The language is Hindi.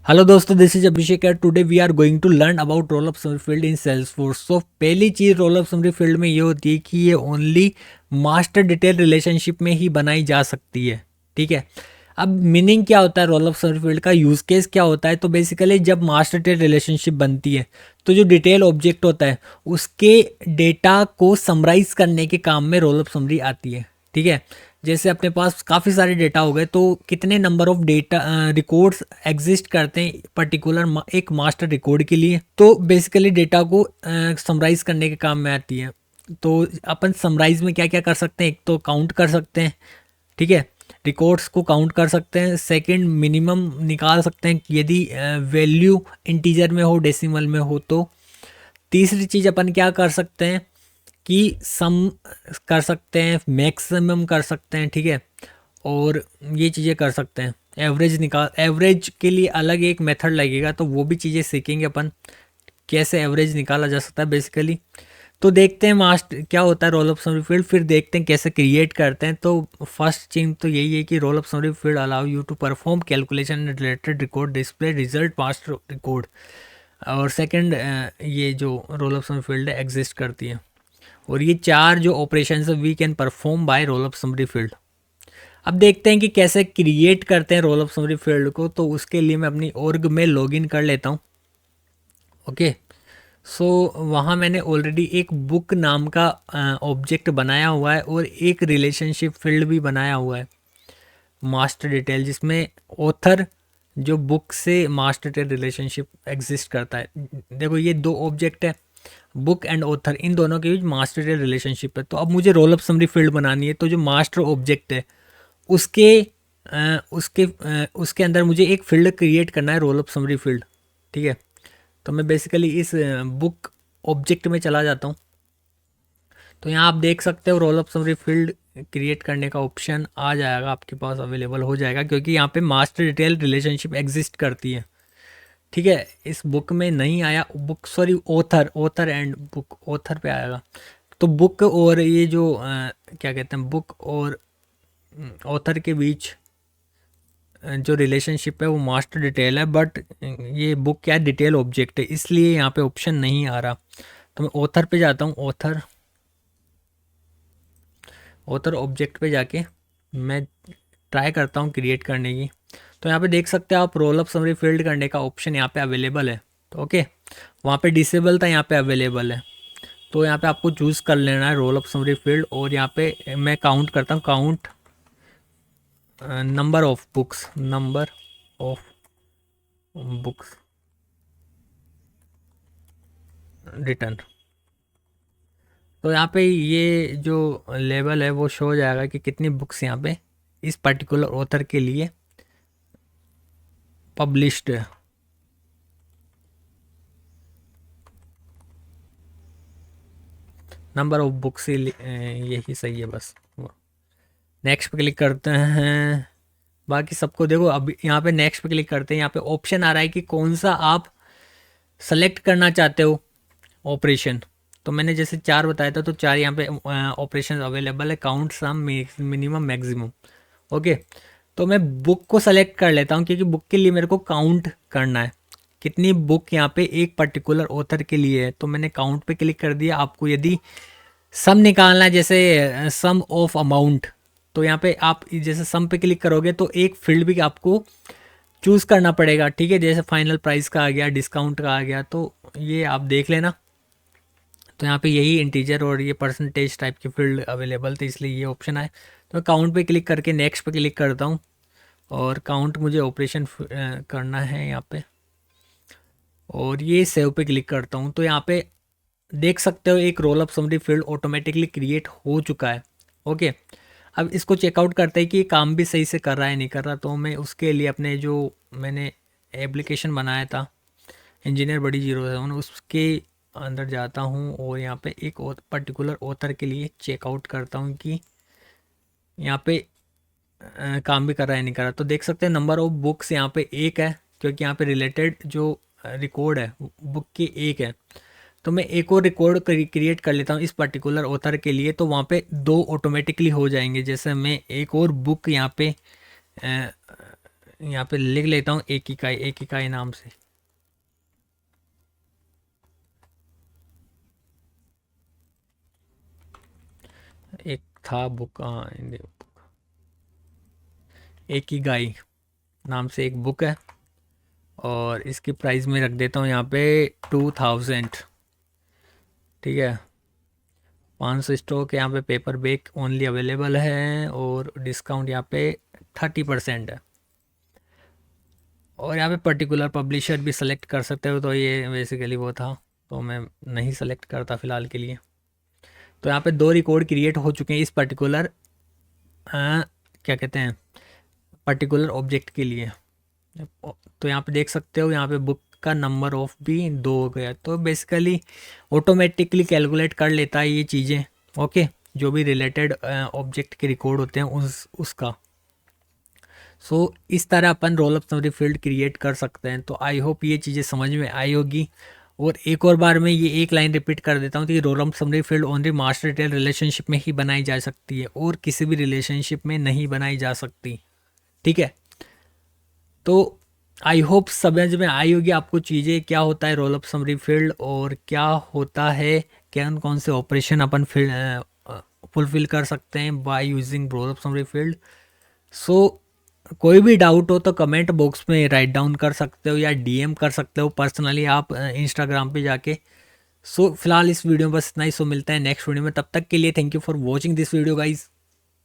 हेलो दोस्तों, this is Abhishek and today we are going to learn about roll of summary field in Salesforce. So पहली चीज़ रोल ऑफ समरी फील्ड में ये होती है कि ये ओनली मास्टर डिटेल रिलेशनशिप में ही बनाई जा सकती है। ठीक है। अब मीनिंग क्या होता है रोल ऑफ समरी फील्ड का, यूज केस क्या होता है? तो बेसिकली जब मास्टर डिटेल रिलेशनशिप बनती है तो जो डिटेल ऑब्जेक्ट होता है उसके डेटा को समराइज करने के काम में रोल ऑफ समरी आती है। ठीक है। जैसे अपने पास काफ़ी सारे डेटा हो गए तो कितने number of data records exist करते हैं पर्टिकुलर एक मास्टर रिकॉर्ड के लिए, तो बेसिकली डेटा को समराइज करने के काम में आती है। तो अपन समराइज में क्या क्या कर सकते हैं? एक तो काउंट कर सकते हैं। ठीक है। रिकॉर्ड्स को काउंट कर सकते हैं। सेकंड, मिनिमम निकाल सकते हैं यदि वैल्यू इंटीजर में हो, डेसिमल में हो तो। तीसरी चीज़ अपन क्या कर सकते हैं कि सम कर सकते हैं, मैक्सिमम कर सकते हैं। ठीक है। और ये चीज़ें कर सकते हैं। एवरेज के लिए अलग एक मेथड लगेगा, तो वो भी चीज़ें सीखेंगे अपन, कैसे एवरेज निकाला जा सकता है बेसिकली। तो देखते हैं मास्टर क्या होता है रोल ऑफ समरी फील्ड, फिर देखते हैं कैसे क्रिएट करते हैं। तो फर्स्ट चीज तो यही है कि roll of summary field allow you to perform calculation related record display result master record. और सेकंड, ये जो रोल ऑफ समरी फील्ड है एग्जिस्ट करती है। और ये चार जो ऑपरेशन है we can perform by roll of summary field. अब देखते हैं कि कैसे क्रिएट करते हैं रोल ऑफ समरी फील्ड को। तो उसके लिए मैं अपनी org में लॉगिन कर लेता हूँ। ओके। सो वहाँ मैंने ऑलरेडी एक बुक नाम का ऑब्जेक्ट बनाया हुआ है और एक रिलेशनशिप फील्ड भी बनाया हुआ है मास्टर डिटेल, जिसमें ऑथर जो बुक से मास्टर डिटेल रिलेशनशिप एग्जिस्ट करता है। देखो ये दो ऑब्जेक्ट है, बुक एंड ऑथर, इन दोनों के बीच मास्टर डिटेल रिलेशनशिप है। तो अब मुझे रोल ऑफ समरी फील्ड बनानी है। तो जो मास्टर ऑब्जेक्ट है उसके उसके अंदर मुझे एक फील्ड क्रिएट करना है, रोल ऑफ समरी फील्ड। ठीक है। तो मैं बेसिकली इस बुक ऑब्जेक्ट में चला जाता हूँ। तो यहाँ आप देख सकते हो roll of summary field create करने का ऑप्शन आ जाएगा, आपके पास अवेलेबल हो जाएगा, क्योंकि यहाँ पे मास्टर डिटेल रिलेशनशिप एग्जिस्ट करती है। ठीक है। इस बुक में नहीं आया, book sorry author and book, author पे आएगा। तो बुक और ये जो क्या कहते हैं, बुक और ऑथर के बीच जो रिलेशनशिप है वो मास्टर डिटेल है, बट ये बुक क्या है, डिटेल ऑब्जेक्ट है, इसलिए यहाँ पे ऑप्शन नहीं आ रहा। तो मैं ऑथर पे जाता हूँ। ऑथर ऑब्जेक्ट पे जाके मैं ट्राई करता हूँ क्रिएट करने की। तो यहाँ पे देख सकते हैं आप, रोल ऑफ समरी फील्ड करने का ऑप्शन यहाँ पे अवेलेबल है। तो ओके, वहाँ पे डिसेबल था, यहाँ पे अवेलेबल है। तो यहाँ पे आपको चूज़ कर लेना है रोल ऑफ समरी फील्ड। और यहाँ पे मैं काउंट करता हूँ, count number of books, number of books return. तो यहाँ पे ये जो लेवल है वो शो हो जाएगा कि कितनी बुक्स यहाँ पे इस पर्टिकुलर ऑथर के लिए पब्लिश्ड है। नंबर ऑफ बुक्स यही सही है बस। नेक्स्ट पे क्लिक करते हैं। बाकी सबको देखो, अब यहाँ पे नेक्स्ट पे क्लिक करते हैं। यहाँ पे ऑप्शन आ रहा है कि कौन सा आप सेलेक्ट करना चाहते हो ऑपरेशन। तो मैंने जैसे चार बताया था, तो चार यहाँ पे ऑपरेशन अवेलेबल है, काउंट, सम, मिनिमम, मैक्सिमम। ओके। तो मैं बुक को सेलेक्ट कर लेता हूँ, क्योंकि बुक के लिए मेरे को काउंट करना है कितनी बुक यहाँ पे एक पर्टिकुलर ऑथर के लिए है। तो मैंने काउंट पे क्लिक कर दिया। आपको यदि सम निकालना है, जैसे सम ऑफ अमाउंट, तो यहाँ पे आप जैसे सम पे क्लिक करोगे तो एक फील्ड भी आपको चूज़ करना पड़ेगा। ठीक है। जैसे फाइनल प्राइस का आ गया, डिस्काउंट का आ गया, तो ये आप देख लेना। तो यहाँ पे यही इंटीजर और ये परसेंटेज टाइप की फील्ड अवेलेबल थी, इसलिए ये ऑप्शन आए। तो काउंट पे क्लिक करके नेक्स्ट पे क्लिक करता हूँ। और काउंट मुझे ऑपरेशन करना है यहाँ पे, और ये सेव पे क्लिक करता हूँ। तो यहाँ पे देख सकते हो एक roll of summary field automatically create हो चुका है। ओके। अब इसको चेकआउट करते हैं कि ये काम भी सही से कर रहा है नहीं कर रहा। तो मैं उसके लिए अपने जो मैंने एप्लीकेशन बनाया था इंजीनियर बड़ी 07, उसके अंदर जाता हूँ और यहाँ पे एक पर्टिकुलर ऑथर के लिए चेकआउट करता हूँ कि यहाँ पे काम भी कर रहा है नहीं कर रहा। तो देख सकते हैं नंबर ऑफ बुक्स यहाँ पे एक है, क्योंकि यहाँ पे रिलेटेड जो रिकॉर्ड है बुक की एक है। तो मैं एक और रिकॉर्ड क्रिएट कर लेता हूँ इस पर्टिकुलर ऑथर के लिए, तो वहाँ पे दो ऑटोमेटिकली हो जाएंगे। जैसे मैं एक और बुक यहाँ पे यहाँ पे लिख लेता हूँ एक इकाई नाम से। एक था बुक, हाँ एक इकाई नाम से एक बुक है, और इसकी प्राइस में रख देता हूँ यहाँ पे 2000। ठीक है, 500 स्टॉक यहाँ पे पेपर बैग ओनली अवेलेबल है, और डिस्काउंट यहाँ पे 30% है। और यहाँ पे पर्टिकुलर पब्लिशर भी सेलेक्ट कर सकते हो, तो ये बेसिकली वो था, तो मैं नहीं सेलेक्ट करता फ़िलहाल के लिए। तो यहाँ पे 2 रिकॉर्ड क्रिएट हो चुके हैं इस पर्टिकुलर क्या कहते हैं, पर्टिकुलर ऑब्जेक्ट के लिए। तो यहाँ पे देख सकते हो, यहाँ पे बुक का नंबर ऑफ भी 2 हो गया। तो बेसिकली ऑटोमेटिकली कैलकुलेट कर लेता है ये चीज़ें। ओके, जो भी रिलेटेड ऑब्जेक्ट के रिकॉर्ड होते हैं उसका। सो इस तरह अपन roll up summary field create कर सकते हैं। तो आई होप ये चीज़ें समझ में आई होगी। और एक और बार मैं ये एक लाइन रिपीट कर देता हूँ कि role up summary field only master detail relationship में ही बनाई जा सकती है, और किसी भी रिलेशनशिप में नहीं बनाई जा सकती। ठीक है, तो आई होप समझ में आई होगी आपको चीज़ें, क्या होता है रोल अप समरी फील्ड, और क्या होता है, कौन कौन से ऑपरेशन अपन फुलफिल कर सकते हैं by using roll up summary field. So कोई भी डाउट हो तो कमेंट बॉक्स में राइट डाउन कर सकते हो, या डीएम कर सकते हो पर्सनली आप इंस्टाग्राम पे जाके। सो फिलहाल इस वीडियो में बस इतना ही। सो मिलते हैं नेक्स्ट वीडियो में, तब तक के लिए thank you for watching this video guys.